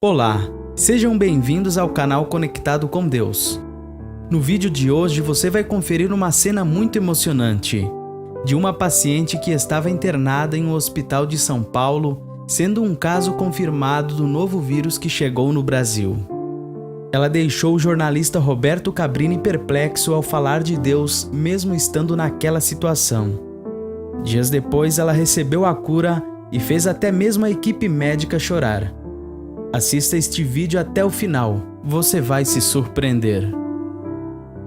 Olá, sejam bem-vindos ao canal Conectado com Deus. No vídeo de hoje você vai conferir uma cena muito emocionante de uma paciente que estava internada em um hospital de São Paulo, sendo um caso confirmado do novo vírus que chegou no Brasil. Ela deixou o jornalista Roberto Cabrini perplexo ao falar de Deus, mesmo estando naquela situação. Dias depois, ela recebeu a cura e fez até mesmo a equipe médica chorar. Assista este vídeo até o final, você vai se surpreender.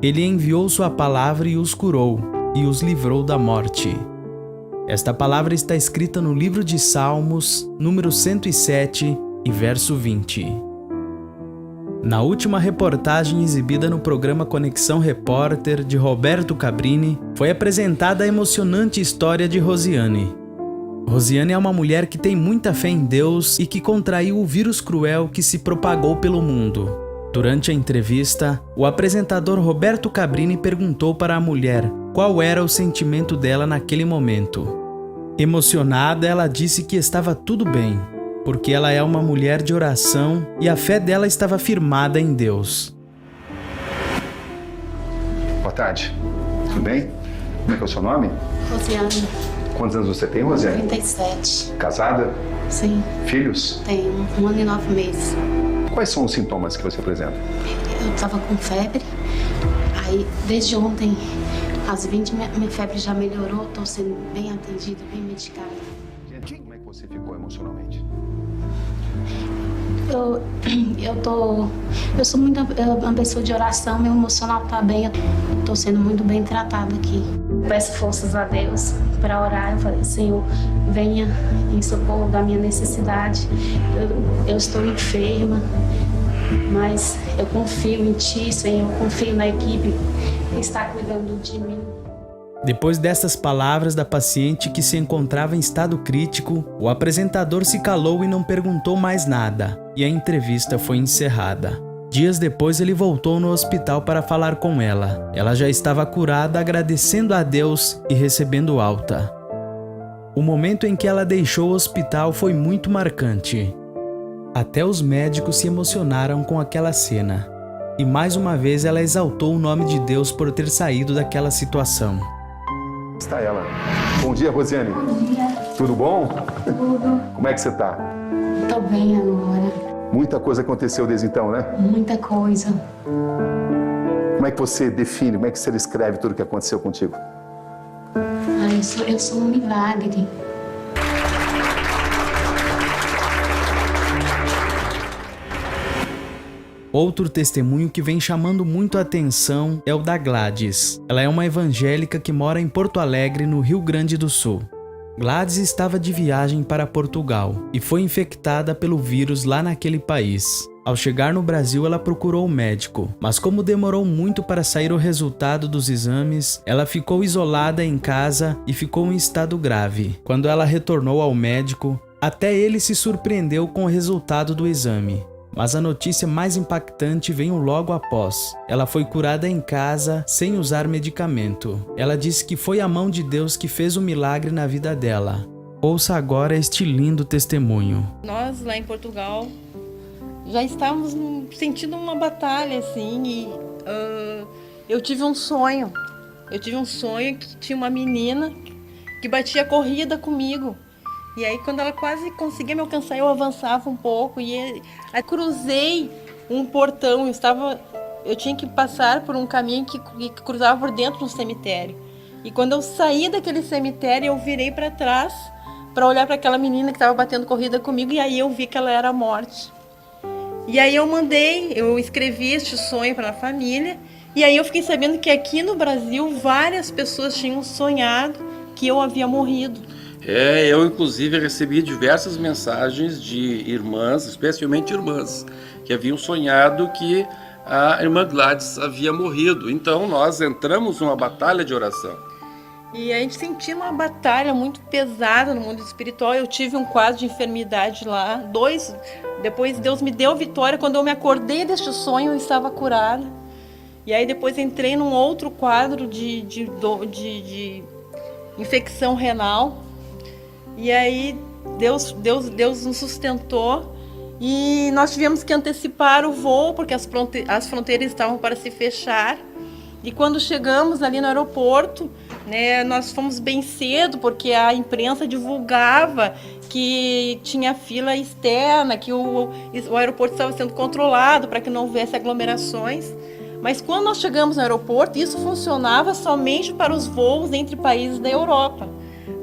Ele enviou sua palavra e os curou, e os livrou da morte. Esta palavra está escrita no livro de Salmos, número 107 e verso 20. Na última reportagem exibida no programa Conexão Repórter de Roberto Cabrini, foi apresentada a emocionante história de Rosiane. Rosiane é uma mulher que tem muita fé em Deus e que contraiu o vírus cruel que se propagou pelo mundo. Durante a entrevista, o apresentador Roberto Cabrini perguntou para a mulher qual era o sentimento dela naquele momento. Emocionada, ela disse que estava tudo bem, porque ela é uma mulher de oração e a fé dela estava firmada em Deus. Boa tarde, tudo bem? Como é que é o seu nome? Rosiane. Quantos anos você tem, Rosiane? 37. Casada? Sim, Filhos? tenho 1 ano e 9 meses. Quais são os sintomas que você apresenta? Eu tava com febre, aí desde ontem, às 20, minha febre já melhorou, tô sendo bem atendida, bem medicada. Gente, como é que você ficou emocionalmente? Eu sou muito uma pessoa de oração, meu emocional tá bem, eu tô sendo muito bem tratada aqui. Peço forças a Deus para orar, eu falei, Senhor, venha em socorro da minha necessidade. Eu estou enferma, mas eu confio em Ti, Senhor, eu confio na equipe que está cuidando de mim. Depois dessas palavras da paciente que se encontrava em estado crítico, o apresentador se calou e não perguntou mais nada, e a entrevista foi encerrada. Dias depois ele voltou no hospital para falar com ela. Ela já estava curada, agradecendo a Deus e recebendo alta. O momento em que ela deixou o hospital foi muito marcante. Até os médicos se emocionaram com aquela cena. E mais uma vez ela exaltou o nome de Deus por ter saído daquela situação. Está ela. Bom dia, Rosiane. Bom dia. Tudo bom? Tudo. Como é que você está? Tô bem agora. Muita coisa aconteceu desde então, né? Muita coisa. Como é que você define, como é que você descreve tudo o que aconteceu contigo? Eu sou um milagre. Outro testemunho que vem chamando muito a atenção é o da Gladys. Ela é uma evangélica que mora em Porto Alegre, no Rio Grande do Sul. Gladys estava de viagem para Portugal e foi infectada pelo vírus lá naquele país. Ao chegar no Brasil, ela procurou o médico, mas como demorou muito para sair o resultado dos exames, ela ficou isolada em casa e ficou em estado grave. Quando ela retornou ao médico, até ele se surpreendeu com o resultado do exame. Mas a notícia mais impactante veio logo após. Ela foi curada em casa, sem usar medicamento. Ela disse que foi a mão de Deus que fez o milagre na vida dela. Ouça agora este lindo testemunho. Nós, lá em Portugal, já estávamos sentindo uma batalha, assim, e eu tive um sonho. Eu tive um sonho que tinha uma menina que batia corrida comigo. E aí, quando ela quase conseguia me alcançar, eu avançava um pouco e aí cruzei um portão. Eu tinha que passar por um caminho que cruzava por dentro do cemitério. E quando eu saí daquele cemitério, eu virei para trás para olhar para aquela menina que estava batendo corrida comigo e aí eu vi que ela era a morte. E aí eu escrevi este sonho para a família e aí eu fiquei sabendo que aqui no Brasil várias pessoas tinham sonhado que eu havia morrido. Eu inclusive recebi diversas mensagens de irmãs, especialmente irmãs, que haviam sonhado que a irmã Gladys havia morrido. Então nós entramos numa batalha de oração. E a gente sentia uma batalha muito pesada no mundo espiritual. Eu tive um quadro de enfermidade lá, 2. Depois Deus me deu vitória. Quando eu me acordei deste sonho, eu estava curada. E aí depois entrei num outro quadro de infecção renal. E aí Deus nos sustentou E nós tivemos que antecipar o voo, porque as fronteiras estavam para se fechar. E quando chegamos ali no aeroporto, né, nós fomos bem cedo, porque a imprensa divulgava que tinha fila externa, que o aeroporto estava sendo controlado para que não houvesse aglomerações. Mas quando nós chegamos no aeroporto, isso funcionava somente para os voos entre países da Europa.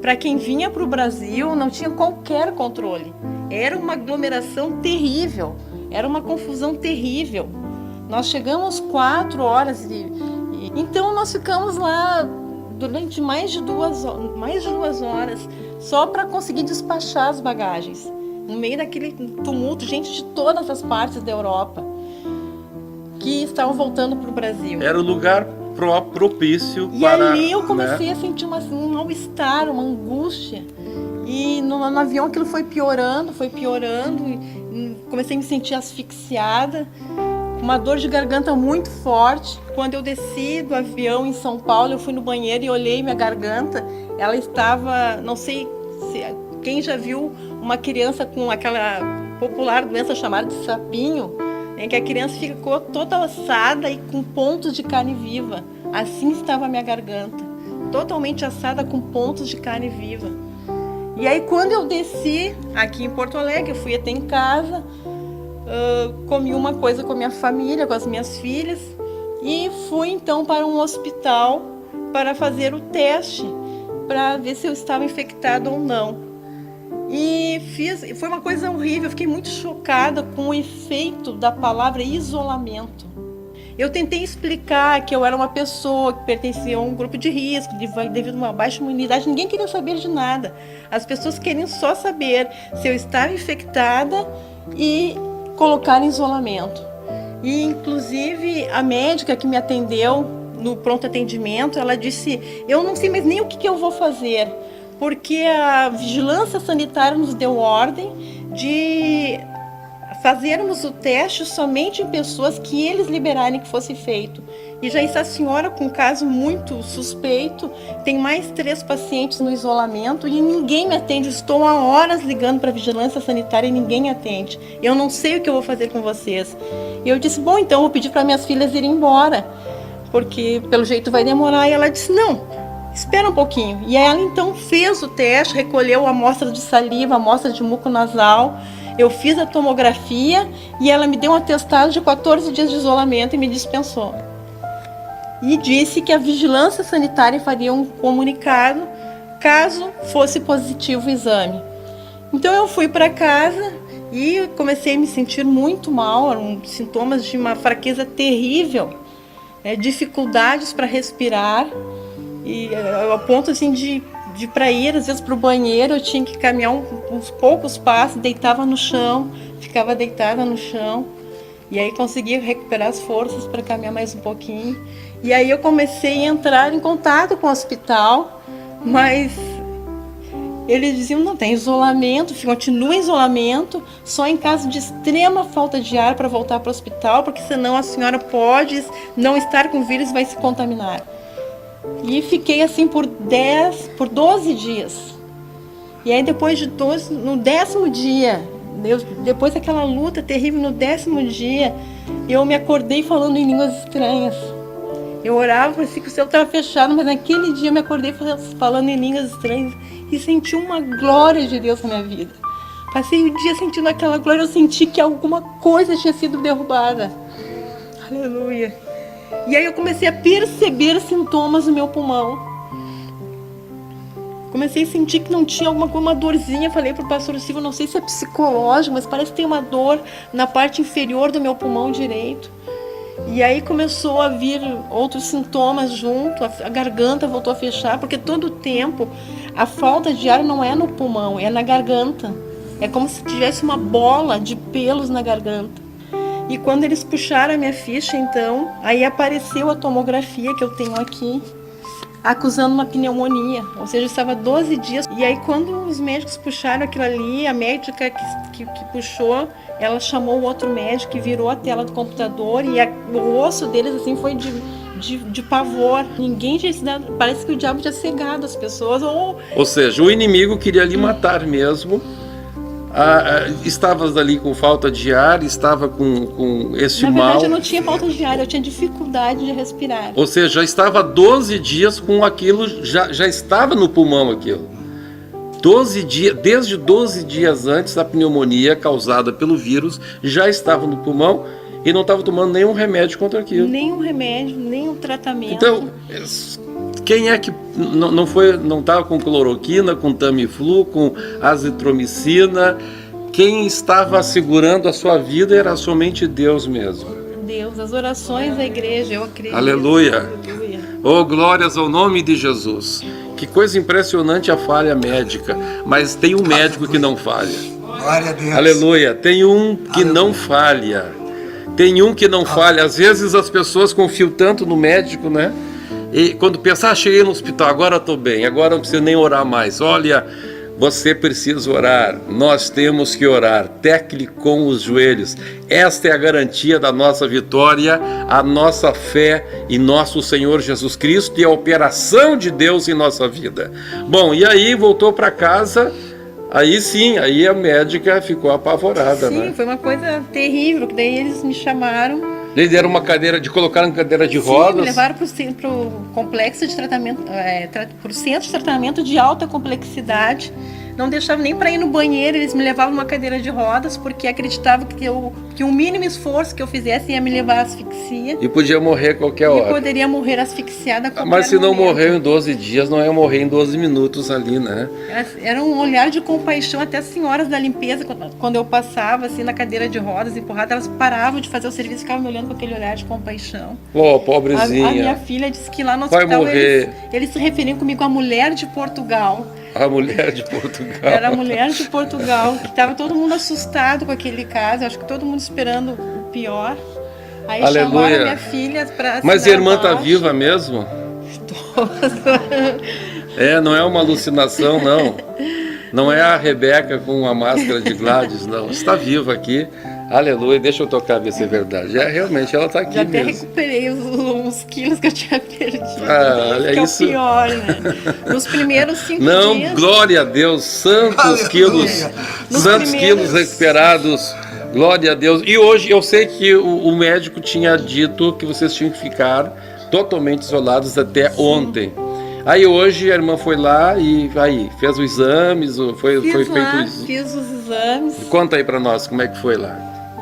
Para quem vinha para o Brasil, não tinha qualquer controle. Era uma aglomeração terrível, era uma confusão terrível. Nós chegamos 4 horas então nós ficamos lá durante mais de 2 horas só para conseguir despachar as bagagens. No meio daquele tumulto, gente de todas as partes da Europa que estavam voltando para o Brasil. Era o lugar propício e para... ali eu comecei a sentir um mal-estar, uma angústia. E no avião aquilo foi piorando. Comecei a me sentir asfixiada, uma dor de garganta muito forte. Quando eu desci do avião em São Paulo, eu fui no banheiro e olhei minha garganta. Ela estava, não sei quem já viu uma criança com aquela popular doença chamada de sapinho, né, que a criança ficou toda assada e com pontos de carne viva. Assim estava a minha garganta, totalmente assada com pontos de carne viva. E aí quando eu desci aqui em Porto Alegre, eu fui até em casa, comi uma coisa com a minha família, com as minhas filhas, e fui então para um hospital para fazer o teste, para ver se eu estava infectada ou não. E foi uma coisa horrível, eu fiquei muito chocada com o efeito da palavra isolamento. Eu tentei explicar que eu era uma pessoa que pertencia a um grupo de risco, devido a uma baixa imunidade. Ninguém queria saber de nada. As pessoas queriam só saber se eu estava infectada e colocar em isolamento. E, inclusive, a médica que me atendeu no pronto atendimento, ela disse, eu não sei mais nem o que eu vou fazer, porque a vigilância sanitária nos deu ordem de fazermos o teste somente em pessoas que eles liberarem que fosse feito. E já está a senhora com um caso muito suspeito, tem mais 3 pacientes no isolamento e ninguém me atende. Estou há horas ligando para a vigilância sanitária e ninguém me atende. Eu não sei o que eu vou fazer com vocês. E eu disse, bom, então eu vou pedir para minhas filhas irem embora, porque pelo jeito vai demorar. E ela disse, não, espera um pouquinho. E ela então fez o teste, recolheu a amostra de saliva, a amostra de muco nasal. Eu fiz a tomografia e ela me deu um atestado de 14 dias de isolamento e me dispensou. E disse que a vigilância sanitária faria um comunicado caso fosse positivo o exame. Então eu fui para casa e comecei a me sentir muito mal, eram sintomas de uma fraqueza terrível, dificuldades para respirar, e ao ponto assim de para ir, às vezes, para o banheiro, eu tinha que caminhar uns poucos passos, deitava no chão, ficava deitada no chão, e aí conseguia recuperar as forças para caminhar mais um pouquinho. E aí eu comecei a entrar em contato com o hospital, mas eles diziam, não, tem isolamento, continua em isolamento, só em caso de extrema falta de ar para voltar para o hospital, porque senão a senhora pode não estar com o vírus e vai se contaminar. E fiquei assim por 12 dias. E aí depois de 12, no 10º dia, depois daquela luta terrível, no 10º dia, eu me acordei falando em línguas estranhas. Eu orava, parecia que o céu estava fechado, mas naquele dia eu me acordei falando em línguas estranhas e senti uma glória de Deus na minha vida. Passei o dia sentindo aquela glória, eu senti que alguma coisa tinha sido derrubada. Aleluia. E aí eu comecei a perceber sintomas no meu pulmão. Comecei a sentir que não tinha uma dorzinha. Falei para o pastor Silvio, não sei se é psicológico, mas parece que tem uma dor na parte inferior do meu pulmão direito. E aí começou a vir outros sintomas junto, a garganta voltou a fechar, porque todo o tempo a falta de ar não é no pulmão, é na garganta. É como se tivesse uma bola de pelos na garganta. E quando eles puxaram a minha ficha, então, aí apareceu a tomografia que eu tenho aqui, acusando uma pneumonia, ou seja, eu estava 12 dias. E aí quando os médicos puxaram aquilo ali, a médica que puxou, ela chamou o outro médico e virou a tela do computador e o osso deles assim foi de pavor. Ninguém tinha se dado, parece que o diabo tinha cegado as pessoas. Ou seja, o inimigo queria lhe matar mesmo. estavas ali com falta de ar, estava com este Na mal. verdade, eu não tinha falta de ar, eu tinha dificuldade de respirar. Ou seja, já estava 12 dias com aquilo, já estava no pulmão aquilo. 12 dias, desde 12 dias antes da pneumonia causada pelo vírus, já estava no pulmão e não estava tomando nenhum remédio contra aquilo. Nenhum remédio, nenhum tratamento. Então, quem é que não estava com cloroquina, com Tamiflu, com azitromicina? Quem estava segurando a sua vida era somente Deus mesmo. Deus, as orações da igreja, eu acredito. Aleluia. Aleluia. Oh, glórias ao nome de Jesus. Que coisa impressionante a falha médica. Mas tem um médico que não falha. Glória a Deus. Aleluia. Tem um que não falha. Tem um que não falha. Às vezes as pessoas confiam tanto no médico, né? E quando pensar, cheguei no hospital, agora estou bem, agora não preciso nem orar mais. Olha, você precisa orar, nós temos que orar, tecle com os joelhos. Esta é a garantia da nossa vitória, a nossa fé em nosso Senhor Jesus Cristo e a operação de Deus em nossa vida. Bom, e aí voltou para casa, aí sim, aí a médica ficou apavorada. Sim, né? foi uma coisa terrível, que daí eles me chamaram. Eles deram uma cadeira, colocaram em cadeira de Sim, rodas. me levaram para o complexo de tratamento, para o centro de tratamento de alta complexidade. Não deixavam nem para ir no banheiro, eles me levavam numa cadeira de rodas, porque acreditavam que o mínimo esforço que eu fizesse ia me levar à asfixia. E podia morrer a qualquer E eu hora. poderia morrer asfixiada a qualquer Mas se não momento. morreu em 12 dias, não ia morrer em 12 minutos ali, né? Era um olhar de compaixão, até as senhoras da limpeza, quando eu passava assim na cadeira de rodas, empurrada, elas paravam de fazer o serviço e ficavam me olhando com aquele olhar de compaixão. Ó, A pobrezinha. minha filha disse que lá no Vai hospital morrer. eles se referiam comigo a mulher de Portugal. A mulher de Portugal. Era a mulher de Portugal, que estava todo mundo assustado com aquele caso, acho que todo mundo esperando o pior. Aí Aleluia. chamaram a minha filha para Mas a irmã tá viva mesmo? Não é uma alucinação, não. Não é a Rebeca com a máscara de Gladys, não. Está viva aqui. Aleluia. Deixa eu tocar, ver se é verdade. Realmente, ela está aqui Já até mesmo. recuperei os quilos que eu tinha perdido. É que isso. é o pior, né? Nos primeiros 5 Não, dias... glória a Deus, santos Aleluia. quilos, Nos santos primeiros- quilos recuperados, glória a Deus. E hoje eu sei que o médico tinha dito que vocês tinham que ficar totalmente isolados até ontem. Aí hoje a irmã foi lá e aí fez os exames, foi Fiz feito lá, isso. fiz os exames. Conta aí pra nós como é que foi lá.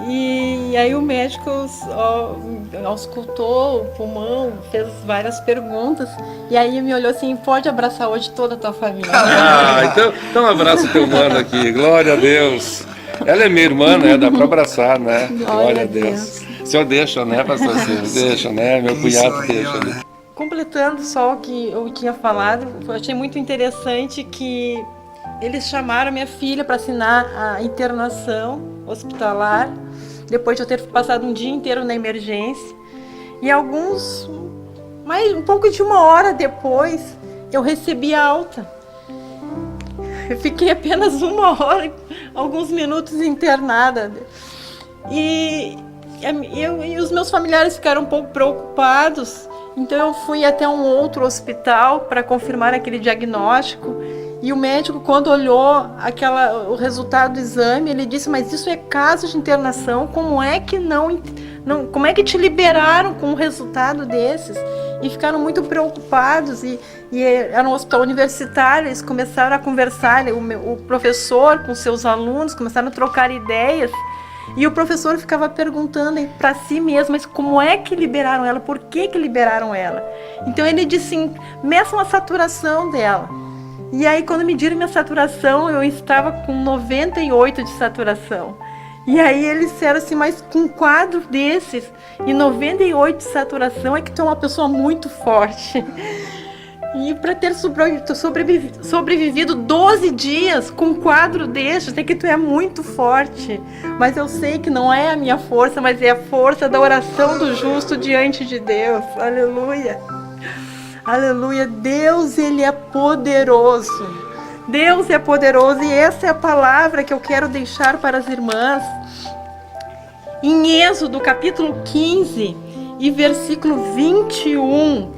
E aí o médico auscultou o pulmão, fez várias perguntas. E aí me olhou assim, pode abraçar hoje toda a tua família. Então um abraço teu mano aqui, glória a Deus. Ela é minha irmã, né? Dá pra abraçar, né? Glória a Deus. O senhor deixa, né, pastor? Deixa, né? Meu cunhado deixa, né? Completando só o que eu tinha falado, eu achei muito interessante que eles chamaram minha filha para assinar a internação hospitalar, depois de eu ter passado um dia inteiro na emergência. E um pouco de 1 hora depois, eu recebi a alta. Eu fiquei apenas 1 hora, alguns minutos internada. E os meus familiares ficaram um pouco preocupados, então eu fui até um outro hospital para confirmar aquele diagnóstico. E o médico, quando olhou o resultado do exame, ele disse: mas isso é caso de internação, como é que como é que te liberaram com um resultado desses? E ficaram muito preocupados, e era um hospital universitário, eles começaram a conversar, o professor com seus alunos, começaram a trocar ideias, e o professor ficava perguntando para si mesmo, mas como é que liberaram ela? Por que liberaram ela? Então ele disse assim: meçam a saturação dela. E aí, quando mediram minha saturação, eu estava com 98 de saturação. E aí eles disseram assim: mas com um quadro desses e 98 de saturação é que tu é uma pessoa muito forte. E para ter sobrevivido 12 dias com um quadro desses, é que tu é muito forte. Mas eu sei que não é a minha força, mas é a força da oração do justo diante de Deus. Aleluia. Aleluia. Deus, Ele é poderoso. Deus é poderoso, e essa é a palavra que eu quero deixar para as irmãs. Em Êxodo, capítulo 15 e versículo 21.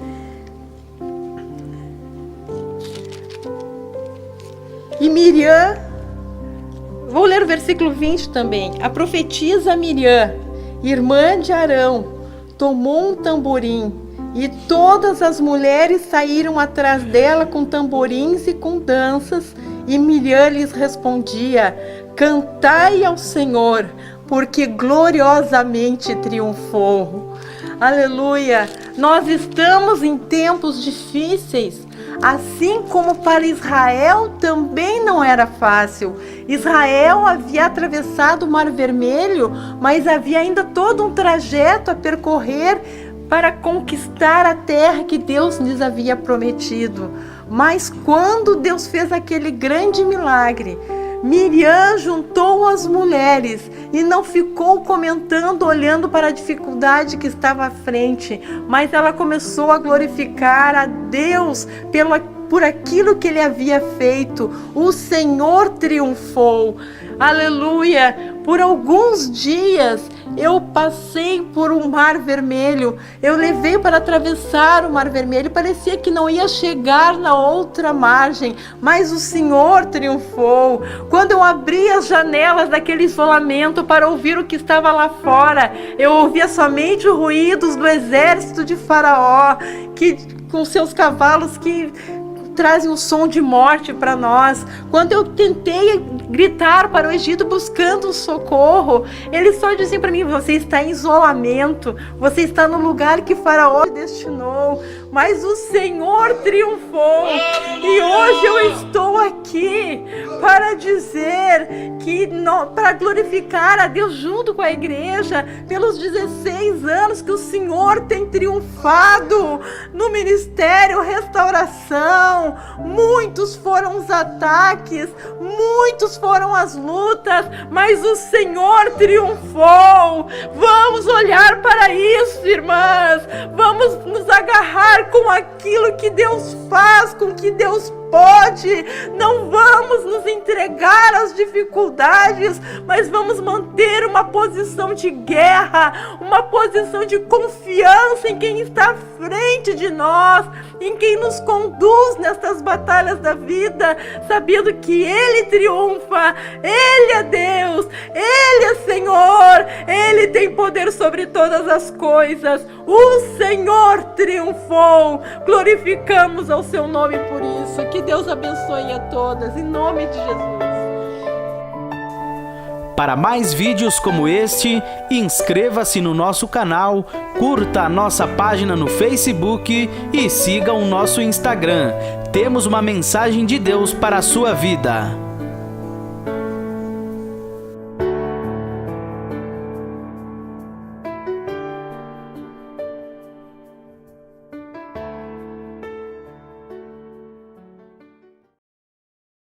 E Miriam Vou ler o versículo 20 também. A profetisa Miriam, irmã de Arão, tomou um tamborim, e todas as mulheres saíram atrás dela com tamborins e com danças, e Miriam lhes respondia: cantai ao Senhor, porque gloriosamente triunfou. Aleluia! Nós estamos em tempos difíceis, assim como para Israel também não era fácil. Israel havia atravessado o Mar Vermelho, mas havia ainda todo um trajeto a percorrer para conquistar a terra que Deus lhes havia prometido. Mas quando Deus fez aquele grande milagre, Miriam juntou as mulheres e não ficou comentando, olhando para a dificuldade que estava à frente, mas ela começou a glorificar a Deus por aquilo que ele havia feito. O Senhor triunfou. Aleluia! Por alguns dias eu passei por um Mar Vermelho, eu levei para atravessar o Mar Vermelho, parecia que não ia chegar na outra margem, mas o Senhor triunfou. Quando eu abri as janelas daquele isolamento para ouvir o que estava lá fora, eu ouvia somente os ruídos do exército de Faraó, que com seus cavalos que trazem um som de morte para nós. Quando eu tentei gritar para o Egito buscando socorro, eles só diziam para mim: você está em isolamento, você está no lugar que Faraó destinou. Mas o Senhor triunfou. E hoje eu estou aqui para dizer que, para glorificar a Deus junto com a igreja, pelos 16 anos que o Senhor tem triunfado no Ministério Restauração. Muitos foram os ataques, muitos foram as lutas, mas o Senhor triunfou. Vamos olhar para isso, irmãs. Vamos nos agarrar com aquilo que Deus faz, com o que Deus pode. Não vamos nos entregar às dificuldades, mas vamos manter uma posição de guerra, uma posição de confiança em quem está à frente de nós, em quem nos conduz nestas batalhas da vida, sabendo que Ele triunfa, Ele é Deus, Ele é Senhor, Ele tem poder sobre todas as coisas. O Senhor triunfou. Glorificamos ao seu nome por isso. Que Deus abençoe a todas, em nome de Jesus. Para mais vídeos como este, inscreva-se no nosso canal, curta a nossa página no Facebook e siga o nosso Instagram. Temos uma mensagem de Deus para a sua vida.